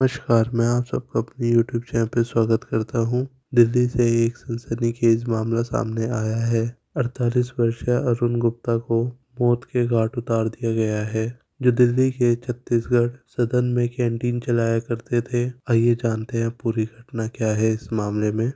नमस्कार, मैं आप सबका अपने यूट्यूब चैनल पे स्वागत करता हूँ। दिल्ली से एक सनसनीखेज मामला सामने आया है। 48 वर्षीय अरुण गुप्ता को मौत के घाट उतार दिया गया है, जो दिल्ली के छत्तीसगढ़ सदन में कैंटीन चलाया करते थे। आइए जानते हैं पूरी घटना क्या है इस मामले में।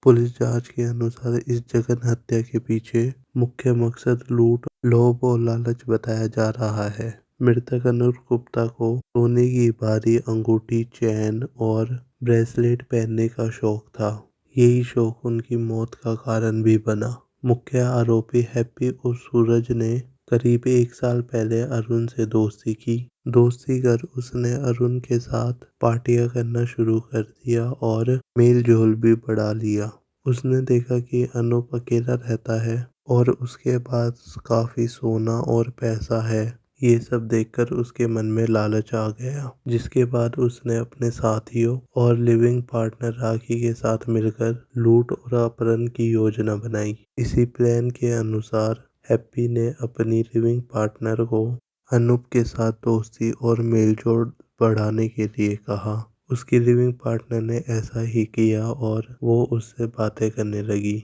पुलिस जांच के अनुसार इस जघन्य हत्या के पीछे मुख्य मकसद लूट, लोभ और लालच बताया जा रहा है। मृतक अनूप गुप्ता को सोने की भारी अंगूठी, चैन और ब्रेसलेट पहनने का शौक था। यही शौक उनकी मौत का कारण भी बना। मुख्य आरोपी हैप्पी उर्फ सूरज ने करीब 1 साल पहले अरुण से दोस्ती की। दोस्ती कर उसने अरुण के साथ पार्टियां करना शुरू कर दिया और मेल जोल भी बढ़ा लिया। उसने देखा कि अनूप अकेला रहता है और उसके पास काफी सोना और पैसा है। ये सब देखकर उसके मन में लालच आ गया, जिसके बाद उसने अपने साथियों और लिविंग पार्टनर राखी के साथ मिलकर लूट और अपहरण की योजना बनाई। इसी प्लान के अनुसार हैप्पी ने अपनी लिविंग पार्टनर को अनूप के साथ दोस्ती और मेलजोल बढ़ाने के लिए कहा। उसकी लिविंग पार्टनर ने ऐसा ही किया और वो उससे बातें करने लगी।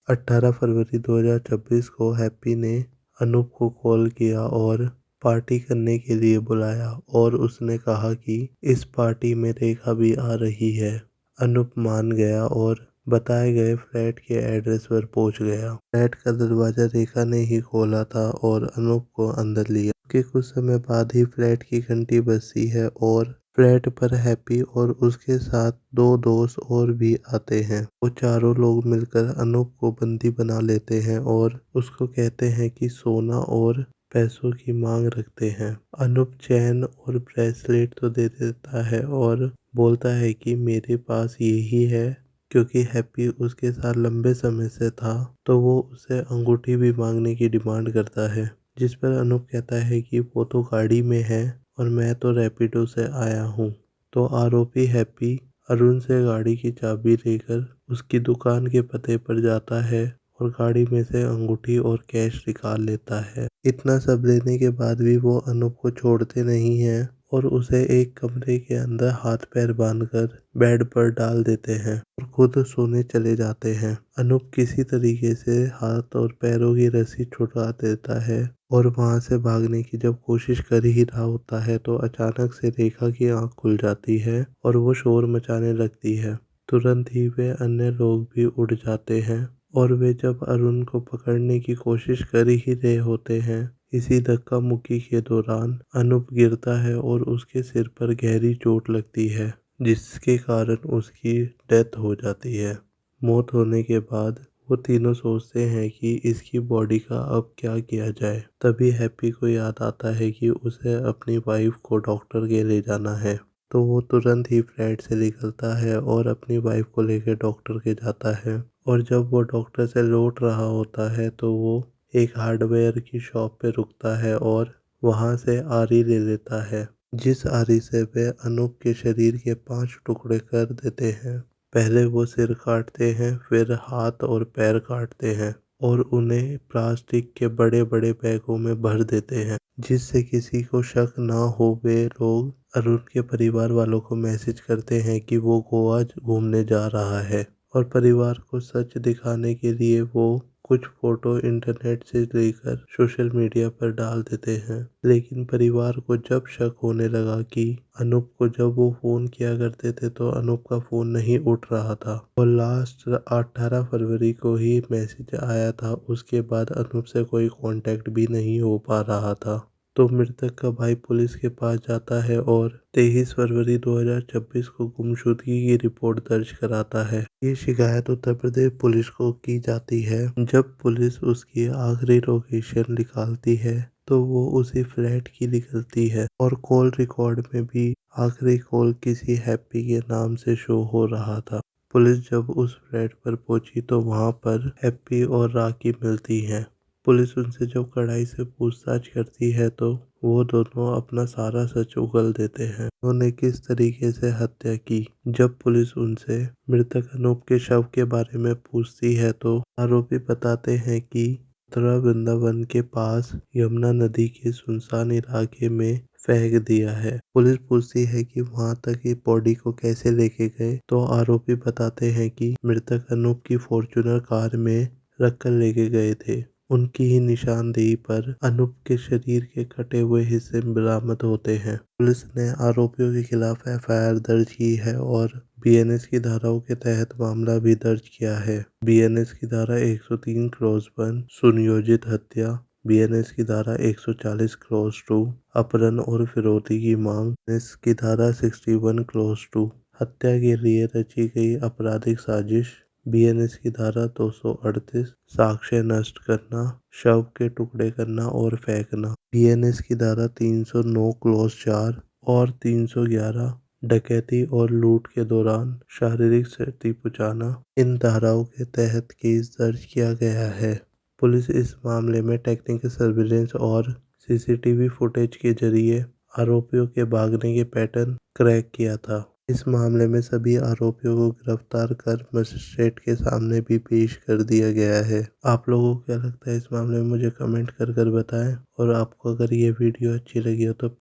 18 फरवरी 2026 को हैप्पी ने अनूप को कॉल किया और पार्टी करने के लिए बुलाया और उसने कहा कि इस पार्टी में रेखा भी आ रही है। अनूप मान गया और बताए गए फ्लैट के एड्रेस पर पहुंच गया। फ्लैट का दरवाजा रेखा ने ही खोला था और अनूप को अंदर लिया। के कुछ समय बाद ही फ्लैट की घंटी बजती है और फ्लैट पर हैप्पी और उसके साथ 2 दोस्त और भी आते हैं। वो चारों लोग मिलकर अनूप को बंदी बना लेते हैं और उसको कहते हैं कि सोना और पैसों की मांग रखते हैं। अनूप चैन और ब्रेसलेट तो दे देता है और बोलता है कि मेरे पास यही है। क्योंकि हैप्पी उसके साथ लंबे समय से था, तो वो उसे अंगूठी भी मांगने की डिमांड करता है, जिस पर अनूप कहता है कि वो तो गाड़ी में है और मैं तो रैपिडो से आया हूँ। तो आरोपी हैप्पी अरुण से गाड़ी की चाबी लेकर उसकी दुकान के पते पर जाता है और गाड़ी में से अंगूठी और कैश निकाल लेता है। इतना सब लेने के बाद भी वो अनूप को छोड़ते नहीं हैं और उसे एक कमरे के अंदर हाथ पैर बांधकर बेड पर डाल देते हैं और खुद सोने चले जाते हैं। अनूप किसी तरीके से हाथ और पैरों की रस्सी छुड़ा देता है और वहां से भागने की जब कोशिश कर ही रहा होता है तो अचानक से रेखा की आंख खुल जाती है और वो शोर मचाने लगती है। तुरंत ही वे अन्य लोग भी उठ जाते हैं और वे जब अरुण को पकड़ने की कोशिश कर ही रहे होते हैं, इसी धक्का मुक्की के दौरान अनूप गिरता है और उसके सिर पर गहरी चोट लगती है, जिसके कारण उसकी डेथ हो जाती है। मौत होने के बाद वो तीनों सोचते हैं कि इसकी बॉडी का अब क्या किया जाए। तभी हैप्पी को याद आता है कि उसे अपनी वाइफ को डॉक्टर के ले जाना है। तो वो तुरंत ही फ्लैट से निकलता है और अपनी वाइफ को लेकर डॉक्टर के जाता है। और जब वो डॉक्टर से लौट रहा होता है तो वो एक हार्डवेयर की शॉप पे रुकता है और वहां से आरी ले लेता है, जिस आरी से वे अनूप के शरीर के 5 टुकड़े कर देते हैं। पहले वो सिर काटते हैं, फिर हाथ और पैर काटते हैं और उन्हें प्लास्टिक के बड़े बड़े बैगों में भर देते हैं, जिससे किसी को शक ना हो। वे लोग अरुण के परिवार वालों को मैसेज करते हैं कि वो गोवा घूमने जा रहा है और परिवार को सच दिखाने के लिए वो कुछ फोटो इंटरनेट से लेकर सोशल मीडिया पर डाल देते हैं। लेकिन परिवार को जब शक होने लगा कि अनूप को जब वो फोन किया करते थे तो अनूप का फोन नहीं उठ रहा था और लास्ट 18 फरवरी को ही मैसेज आया था, उसके बाद अनूप से कोई कांटेक्ट भी नहीं हो पा रहा था। तो मृतक का भाई पुलिस के पास जाता है और 23 फरवरी 2026 को गुमशुदगी की रिपोर्ट दर्ज कराता है। ये शिकायत उत्तर प्रदेश पुलिस को की जाती है। जब पुलिस उसकी आखिरी लोकेशन निकालती है तो वो उसी फ्लैट की निकलती है और कॉल रिकॉर्ड में भी आखिरी कॉल किसी हैप्पी के नाम से शो हो रहा था। पुलिस जब उस फ्लैट पर पहुंची तो वहां पर हैप्पी और राखी मिलती हैं। पुलिस उनसे जब कड़ाई से पूछताछ करती है तो वो दोनों अपना सारा सच उगल देते हैं, उन्होंने किस तरीके से हत्या की। जब पुलिस उनसे मृतक अनूप के शव के बारे में पूछती है तो आरोपी बताते हैं कि मथुरा वृंदावन के पास यमुना नदी के सुनसान इलाके में फेंक दिया है। पुलिस पूछती है कि वहां तक ये बॉडी को कैसे लेके गए, तो आरोपी बताते हैं कि मृतक अनूप की फॉर्च्यूनर कार में रखकर लेके गए थे। उनकी ही निशानदेही पर अनूप के शरीर के कटे हुए हिस्से बरामद होते हैं। पुलिस ने आरोपियों के खिलाफ एफआईआर दर्ज की है और बीएनएस की धाराओं के तहत मामला भी दर्ज किया है। बीएनएस की धारा 103 क्रॉस 1 सुनियोजित हत्या, बीएनएस की धारा 140 क्रॉस 2 अपहरण और फिरौती की मांग, बीएनएस की धारा 61 क्रॉस 2 हत्या के लिए रची गई आपराधिक साजिश, बीएनएस की धारा 238 साक्ष्य नष्ट करना, शव के टुकड़े करना और फेंकना, बीएनएस की धारा 309 क्लॉज 4 और 311 डकैती और लूट के दौरान शारीरिक क्षति पहुंचाना। इन धाराओं के तहत केस दर्ज किया गया है। पुलिस इस मामले में टेक्निकल सर्विलेंस और सीसीटीवी फुटेज के जरिए आरोपियों के भागने के पैटर्न क्रैक किया था। इस मामले में सभी आरोपियों को गिरफ्तार कर मजिस्ट्रेट के सामने भी पेश कर दिया गया है। आप लोगों को क्या लगता है इस मामले में, मुझे कमेंट कर बताएं। और आपको अगर ये वीडियो अच्छी लगी हो तो